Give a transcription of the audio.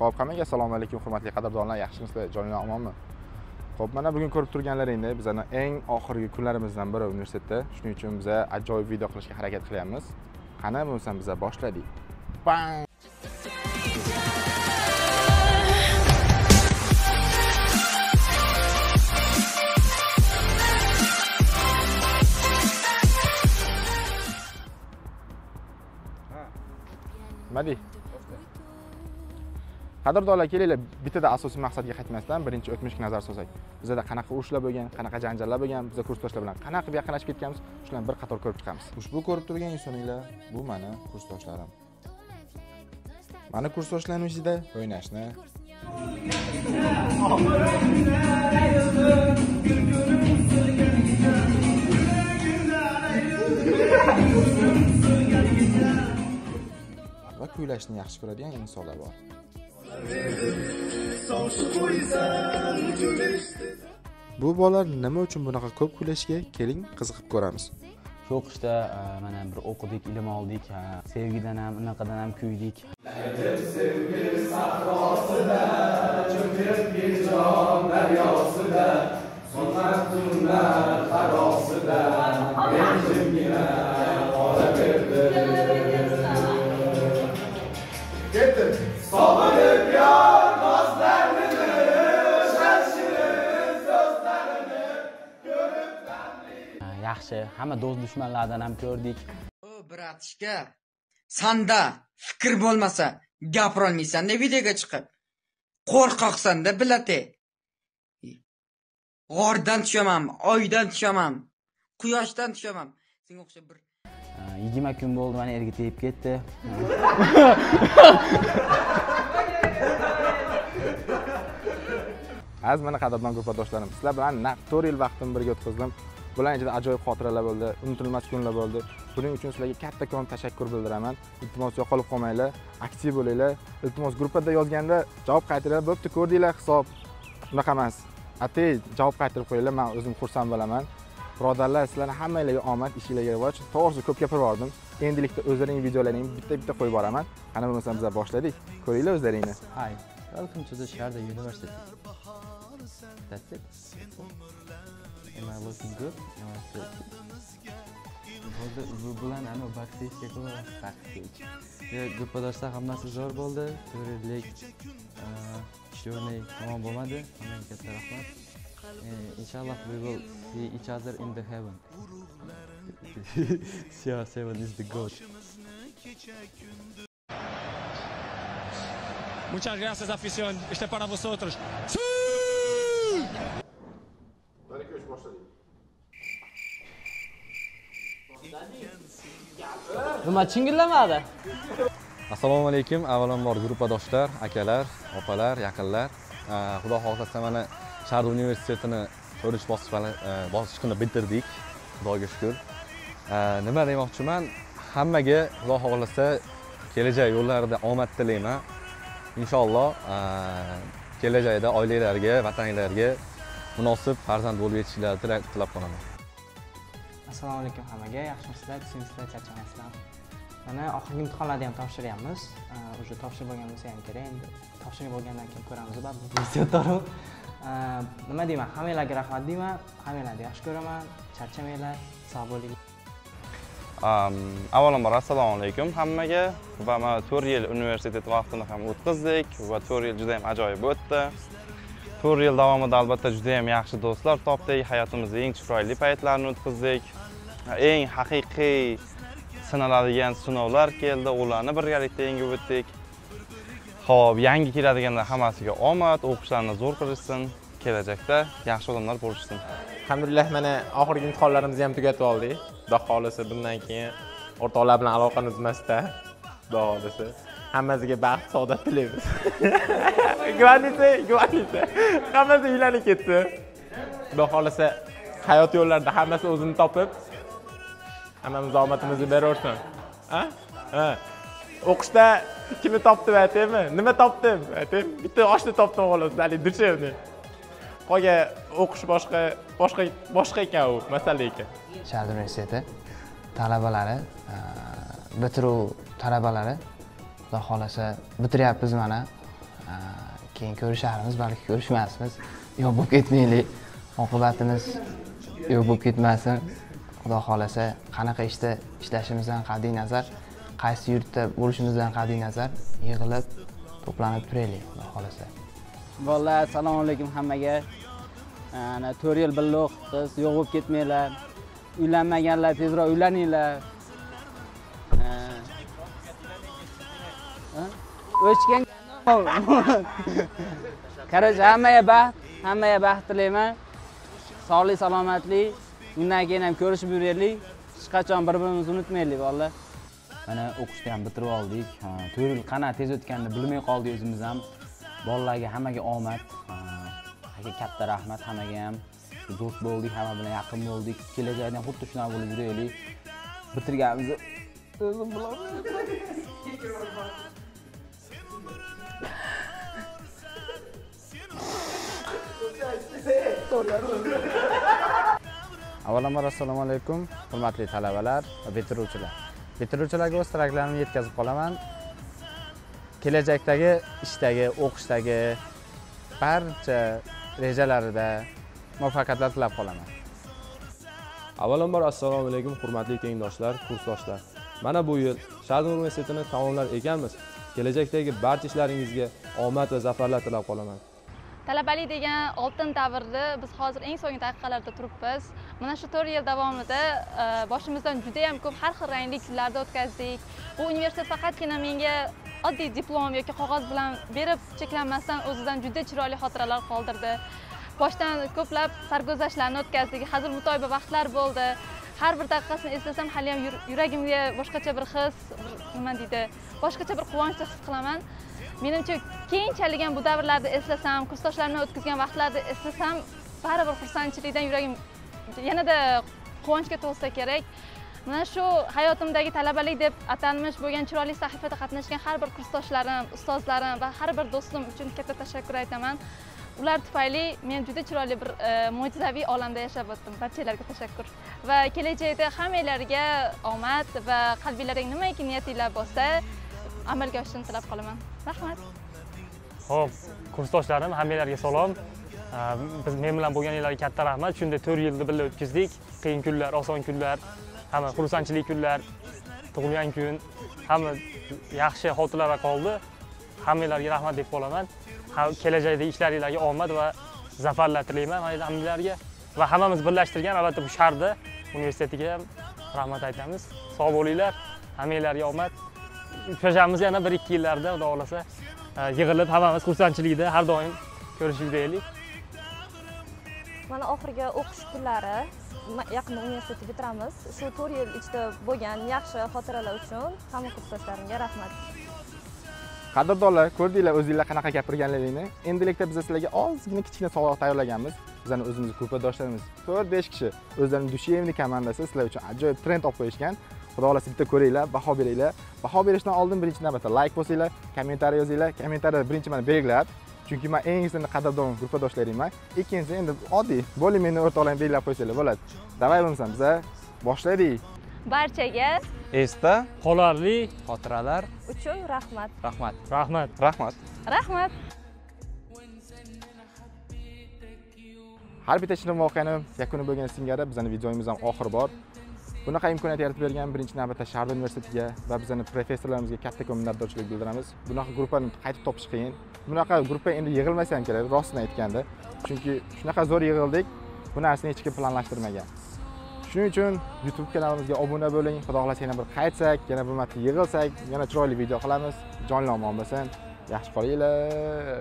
Xo'p, hammaga assalomu alaykum, hurmatli qadrdonlar, yaxshimisizlar, joninglar omonmi? Xo'p, mana bugun ko'rib turganlaringdek, bizning eng oxirgi kunlarimizdan biri universitetda. Shuning uchun biz ajoyib video qilishga harakat qilyapmiz. Qani bo'lsam biz boshladik. Bang! Madi. Qadrdonlar, kelinglar, bitta asosiy maqsadga qaytmasdan birinchi o'tmishga nazar solsak. Bizda qanaqa urushlar bo'lgan, qanaqa janjallar bo'lgan, biz kursdoshlar bilan qanaqa yaqinlashib ketganmiz, shularni bir qator ko'rib chiqamiz. Ushbu ko'rib turgan insonlar bu meni kursdoshlarim. Mani kursdoshlarim ichida o'ynashni, va kuylashni yaxshi ko'radigan insonlar bor. Bu bolalar nima uchun bunaqa ko'p kuylashga, keling qiziqib ko'ramiz. Shu o'qishda mana bir o'qidik, ilm oldik, sevgidan ham, unaqadan ham kuydik. Sevgi sahrosida, cho'kib hijron daryosida, so'nat tunlar qarosida, menimgina qora berdi. Ketdi. Sog'inib yor nozlarini, shashilib so'zlarini ko'rib tanli. Yaxshi, hamma do'st dushmanlardan ham ko'rdik. O bratishka, sanda fikr bo'lmasa, gapira olmaysan-da videoga chiqib. Qo'rqoqsan-da, bilate. G'ordan tushaman, oydan tushaman, quyoshdan tushaman. Senga o'xshab bir 20 kun bo'ldi, mana erga tegib ketdi. Az mana qadrdon guruhdoshlarim, sizlar bilan naq 4 yil vaqtimni birga o'tkazdim. Bular ichida ajoyib xotiralar bo'ldi, unutilmas kunlar bo'ldi. Buning uchun sizlarga kattakon tashakkur bildiraman. Iltimos yo'qolib qolmanglar, aktiv bo'linglar. Iltimos gruppada yozganda javob qaytarib, bo'pti, ko'rdinglar hisob. Unaqa emas. Atay javob qaytarib qo'yinglar, men o'zim xursand bo'laman. Birodarlar, sizlarning hammanglarga omad, ishinglarga rivoj. To'g'risi ko'p gapirib bordim. Endilikda o'zlaring videolaringni bitta-bitta qo'yib boraman. Qani bo'lmasa biz boshladik. Ko'ringlar o'zlaringni. Hi, welcome to the Sharda University. That's it. Am I looking good? Bu bilan ana backstage qilamiz, backstage. Guruhdoshlar hammasi zo'r bo'ldi. Ko'rlik, ishonay tamom bo'lmadi. Hammaga katta rahmat. Inshallah we will see each other in the heaven. Yeah, heaven is the God. Muchas gracias, afición. Este para vosotros. Nima chingillamadi? Assalomu alaykum, avvalambor guruhdoshlar, akalar, opalar, yaqinlar. Xudo xohlasa mana Sharda universitetini 4-bosqichini bitirdik. Xudoga shukr. Nima demoqchiman? Hammaga Xudo xohlasa kelajak yo'llarida omad tilayman. Inshaalloh kelajakda oilalarga, vatanlarga munosib farzand bo'lib yetishingizni tilab qolaman. Assalomu alaykum hammaga, yaxshimisizlar, sizlar charchamaysizlar. Mana oxirgi imtihonlarni ham topshiryapmiz. O'sha topshirib bo'lgan bo'lsa ham kerak. Endi topshirib bo'lgandan keyin ko'ramiz, baribir. Nima deyman? Hammanglarga rahmat deyman. Hammanglarni yaxshi ko'raman. Charchamanglar, sog' bo'ling. Avvalambor assalomu alaykum hammaga. Va mana 4 yil universitet vaqtini ham o'tkazdik va 4 yil juda ham ajoyib o'tdi. 4 yil davomida albatta juda ham yaxshi do'stlar topdik. Hayotimizda eng chiroyli paytlarni o'tkazdik. Eng haqiqiy sinaladigan sinovlar keldi. Ularni birgalikda yengib o'tdik. Xo'p, yangi keladiganlar hammasiga omad, o'qishlarini zo'r qilishsin, kelajakda yaxshi odamlar bo'lishsin. Alhamdulillah, mana oxirgi imtihonlarimizni ham tugatib oldik. Xudo xolisa bundan keyin o'rtoqlar bilan aloqani uzmasda, Xudo xolisa hammasiga baxt, saodat tilaymiz. Gvanitsa. Hammasi uylanib ketdi. Xudo xolisa hayot yo'llarida hammasi o'zini topib, hammamiz omadimizni beraversin. Ha? O'qishda kimni topdim aytaymi? Nima topdim? Aytaymi? Bitta oshni topdim xolos, hali dushevni. Qolgan o'qish boshqa ekan u, masala ekan. Sharda universiteti talabalari, bitiruv talabalari, Xudo xolasa bitiryapmiz mana. Keyin ko'risharmiz, balki ko'rishmasmiz. Yo'q bo'lib ketmaylik. Oqibatimiz yo'q bo'lib ketmasin. Xudo xolasa, qanaqa ishda ishlashimizdan qat'iy nazar, qaysi yurtda bo'lishimizdan qat'iy nazar yig'ilib, to'planib turaylik, xudo xolasa. Bolalar, assalomu alaykum hammaga. Ana 4 yil birga o'qibmiz, yo'q bo'lib ketmanglar. Uylanmaganlar tezroq uylaninglar. O'chgan. Qarash, hammaga baxt tilayman. Sog'lik, salomatlik. Undan keyin ham ko'rishib yuraylik. Hech qachon bir-birimizni unutmaylik, bolalar. Mana o'qishni ham bitirib oldik. 4 yil qanday tez o'tganini bilmay qoldik o'zimiz ham. Bolalarga hammaga omad. Aka katta rahmat hammaga ham. Do'st bo'ldik, hamma bilan yaqin bo'ldik. Kelajakda ham xuddi shunaqa bo'lib yuraylik. Bitirganimizni o'zim bilaman. Avvalambor assalomu alaykum, hurmatli talabalar va bitiruvchilar. Bitiruvchilarga o'z tilaklarimni yetkazib qolaman. Kelajakdagi ishdagi, o'qishdagi barcha rejalarida muvaffaqiyatlar tilab qolaman. Avvalambor assalomu alaykum, hurmatli tengdoshlar, kursdoshlar. Mana bu yil Shardun universitetini tamomlar ekanmiz. Kelajakdagi barcha ishlaringizga omad va zafarlar tilab qolaman. Talabalik degan oltin davrda biz hozir eng so'nggi daqiqalarda turibmiz. Mana shu 4 yil davomida boshimizdan juda ham ko'p har xil rangli kunlarda o'tkazdik. Bu universitet faqatgina menga oddiy diplom yoki qog'oz bilan berib cheklanmasdan o'zidan juda chiroyli xotiralar qoldirdi. Boshdan ko'plab sarguzashtlarni o'tkazdik, hazil mutoyiba vaqtlar bo'ldi. Har bir daqiqasini eslasam hali ham yuragimga boshqacha bir his, nima deydi, boshqacha bir quvonch his qilaman. Menimcha keyinchalik ham bu davrlarni eslasam, kursdoshlarni o'tkazgan vaqtlarni eslasam, baribir xursandchilikdan yuragim yanada quvonchga to'lsa kerak. Mana shu hayotimdagi talabalik deb atalmish bo'lgan chiroyli sahifada qatnashgan har bir kursdoshlarim, ustozlarim va har bir do'stim uchun katta tashakkur aytaman. Ular tufayli men juda chiroyli bir mo'jizaviy olamda yashab o'tdim. Barchalarga tashakkur. Va kelajakda hammalarga omad va qalbingizda nimaiki niyatinglar bo'lsa, amalga oshishini tilab qolaman. Rahmat. Xo'p, kursdoshlarim, hammalarga salom. Biz men bilan bo'lganinglarga katta rahmat. Shunda 4 yilni birga o'tkazdik. Qiyin kunlar, oson kunlar, hamma xursandchilik kunlar, tug'ilgan kun, hamma yaxshi xotiralar qoldi. Hammalarga rahmat deb qolaman. Kelajakdagi ishlaringizga omad va zafarlar tilayman hammalarga va hammamiz birlashtirgan albatta bu Sharda universitetiga ham rahmat aytamiz. Sog' bo'linglar, hammalarga omad. Uchrashamiz yana 1-2 yillarda, xudo xolasa, yig'ilib hammamiz xursandchilikda har doim ko'rishib yuraylik. Mana oxirgi o'qish kunlari yaqinda universitetni bitiramiz. Shu 4 yil ichida bo'lgan yaxshi xotiralar uchun hamma kursdoshlarimga rahmat. Qadrdonlar, ko'rdinglar o'zingizlar qanaqa gapirganlaringni. Endilikda biz sizlarga ozgina kichkina sovg'a tayyorlaganmiz. Bizning o'zimizning gruppadoshlarimiz 4-5 kishi o'zlarining dushevniy komandasi sizlar uchun ajoyib trend olib qo'yishgan. Xudo xolasa bitta ko'ringlar, baho beringlar. Baho berishdan oldin birinchi navbatda like bosinglar, kommentariy yozinglar. Kommentariyada birinchi meni belgilab, chunki men eng sizlarni qadrdon gruppadoshlaringman. Ikkinchisi endi oddiy, bo'ling meni o'rtoqlarimni belgilab qo'ysanglar bo'ladi. Davay bo'lmasam biz boshlaydik. Barchaga esda qolarli xotiralar uchun rahmat. Rahmat. Rahmat. Rahmat. Rahmat. Har bitta shirin voqeani yakuni bo'lgan singari bizning videomiz ham oxiri bor. Bunaqa imkoniyat yaratib bergan birinchi navbatda Sharda universitetiga va bizning professorlarimizga katta minnatdorchilik bildiramiz. Bunaqa gruppani qaytib topish qiyin. Bunaqa gruppa endi yig'ilmasa ham kerak, rostini aytganda. Chunki shunaqa zo'r yig'ildik, bu narsani hech kim planlashtirmagan. Shuning uchun YouTube kanalimizga obuna bo'ling. Xudo xolasa yana bir qaytsak, yana bir marta yig'ilsak, yana chiroyli video qilamiz. Jonli omon bo'lsin. Yaxshi qolinglar.